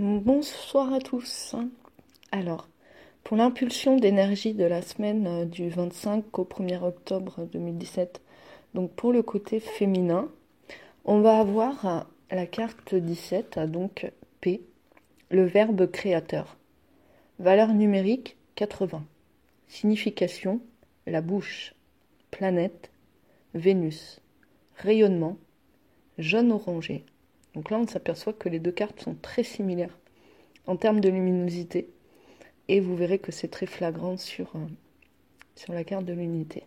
Bonsoir à tous. Alors, pour l'impulsion d'énergie de la semaine du 25 au 1er octobre 2017, donc pour le côté féminin, on va avoir la carte 17, donc P, le verbe créateur. Valeur numérique 80. Signification, la bouche. Planète, Vénus. Rayonnement, jaune orangé. Donc là, on s'aperçoit que les deux cartes sont très similaires en termes de luminosité. Et vous verrez que c'est très flagrant sur la carte de l'unité.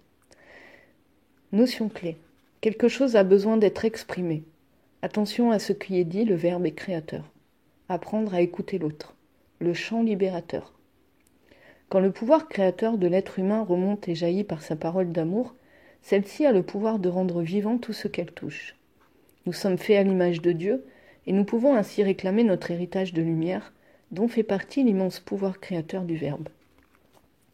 Notion clé. Quelque chose a besoin d'être exprimé. Attention à ce qui est dit, le verbe est créateur. Apprendre à écouter l'autre. Le chant libérateur. Quand le pouvoir créateur de l'être humain remonte et jaillit par sa parole d'amour, celle-ci a le pouvoir de rendre vivant tout ce qu'elle touche. Nous sommes faits à l'image de Dieu, et nous pouvons ainsi réclamer notre héritage de lumière, dont fait partie l'immense pouvoir créateur du verbe.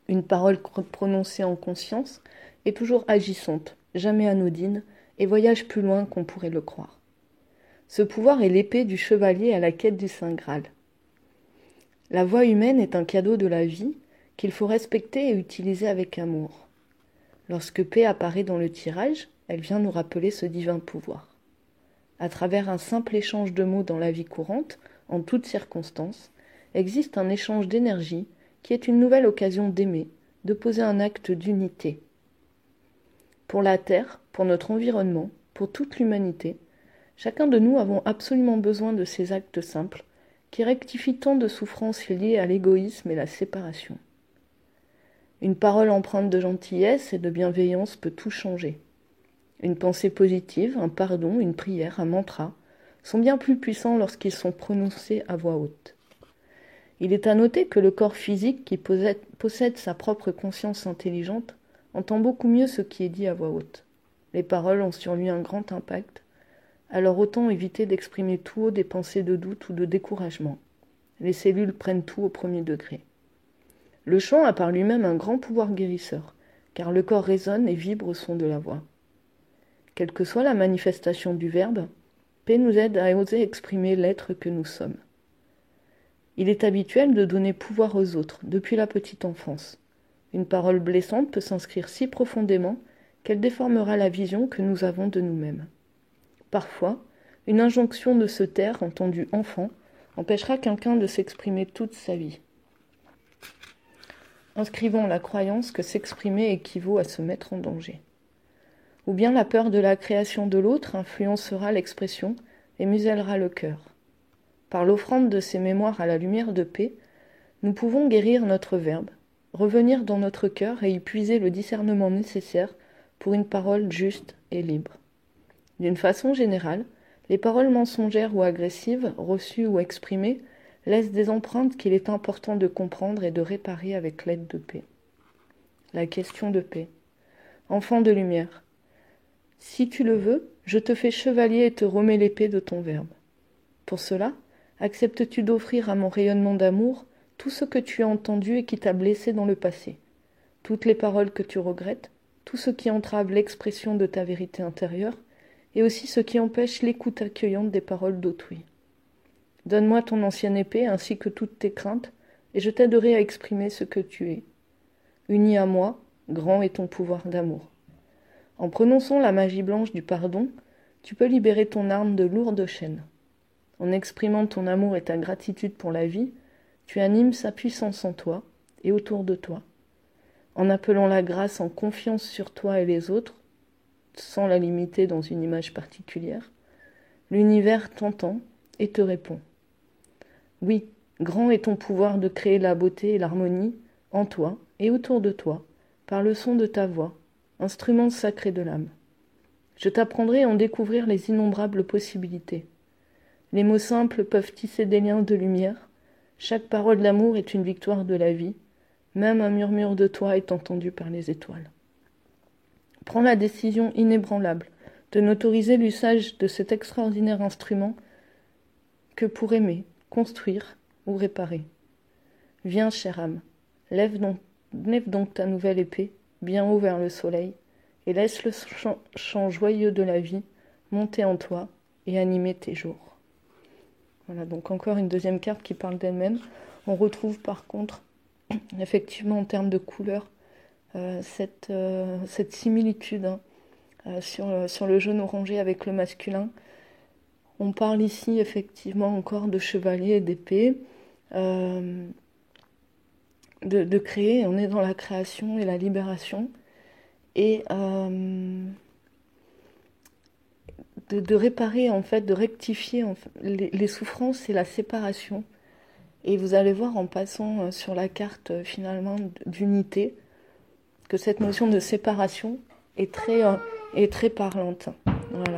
Une parole prononcée en conscience est toujours agissante, jamais anodine, et voyage plus loin qu'on pourrait le croire. Ce pouvoir est l'épée du chevalier à la quête du Saint Graal. La voix humaine est un cadeau de la vie qu'il faut respecter et utiliser avec amour. Lorsque paix apparaît dans le tirage, elle vient nous rappeler ce divin pouvoir. À travers un simple échange de mots dans la vie courante, en toutes circonstances, existe un échange d'énergie qui est une nouvelle occasion d'aimer, de poser un acte d'unité. Pour la Terre, pour notre environnement, pour toute l'humanité, chacun de nous avons absolument besoin de ces actes simples qui rectifient tant de souffrances liées à l'égoïsme et la séparation. Une parole empreinte de gentillesse et de bienveillance peut tout changer. Une pensée positive, un pardon, une prière, un mantra sont bien plus puissants lorsqu'ils sont prononcés à voix haute. Il est à noter que le corps physique qui possède sa propre conscience intelligente entend beaucoup mieux ce qui est dit à voix haute. Les paroles ont sur lui un grand impact, alors autant éviter d'exprimer tout haut des pensées de doute ou de découragement. Les cellules prennent tout au premier degré. Le chant a par lui-même un grand pouvoir guérisseur, car le corps résonne et vibre au son de la voix. Quelle que soit la manifestation du verbe, P nous aide à oser exprimer l'être que nous sommes. Il est habituel de donner pouvoir aux autres, depuis la petite enfance. Une parole blessante peut s'inscrire si profondément qu'elle déformera la vision que nous avons de nous-mêmes. Parfois, une injonction de se taire, entendue enfant, empêchera quelqu'un de s'exprimer toute sa vie. Inscrivons la croyance que s'exprimer équivaut à se mettre en danger. Ou bien la peur de la création de l'autre influencera l'expression et musellera le cœur. Par l'offrande de ces mémoires à la lumière de paix, nous pouvons guérir notre verbe, revenir dans notre cœur et y puiser le discernement nécessaire pour une parole juste et libre. D'une façon générale, les paroles mensongères ou agressives, reçues ou exprimées, laissent des empreintes qu'il est important de comprendre et de réparer avec l'aide de paix. La question de paix. Enfant de lumière. Si tu le veux, je te fais chevalier et te remets l'épée de ton verbe. Pour cela, acceptes-tu d'offrir à mon rayonnement d'amour tout ce que tu as entendu et qui t'a blessé dans le passé, toutes les paroles que tu regrettes, tout ce qui entrave l'expression de ta vérité intérieure, et aussi ce qui empêche l'écoute accueillante des paroles d'autrui. Donne-moi ton ancienne épée ainsi que toutes tes craintes, et je t'aiderai à exprimer ce que tu es. Uni à moi, grand est ton pouvoir d'amour. En prononçant la magie blanche du pardon, tu peux libérer ton âme de lourdes chaînes. En exprimant ton amour et ta gratitude pour la vie, tu animes sa puissance en toi et autour de toi. En appelant la grâce en confiance sur toi et les autres, sans la limiter dans une image particulière, l'univers t'entend et te répond. Oui, grand est ton pouvoir de créer la beauté et l'harmonie en toi et autour de toi, par le son de ta voix, instrument sacré de l'âme. Je t'apprendrai à en découvrir les innombrables possibilités. Les mots simples peuvent tisser des liens de lumière. Chaque parole d'amour est une victoire de la vie. Même un murmure de toi est entendu par les étoiles. Prends la décision inébranlable de n'autoriser l'usage de cet extraordinaire instrument que pour aimer, construire ou réparer. Viens, chère âme, lève donc ta nouvelle épée, bien haut vers le soleil, et laisse le chant joyeux de la vie monter en toi et animer tes jours. Voilà, donc encore une deuxième carte qui parle d'elle-même. On retrouve par contre, effectivement en termes de couleur, cette similitude, hein, sur le jaune orangé avec le masculin. On parle ici effectivement encore de chevalier et d'épée, de créer, on est dans la création et la libération, et de réparer, en fait, de rectifier en fait, les souffrances et la séparation. Et vous allez voir en passant sur la carte finalement d'unité que cette notion de séparation est très parlante. Voilà.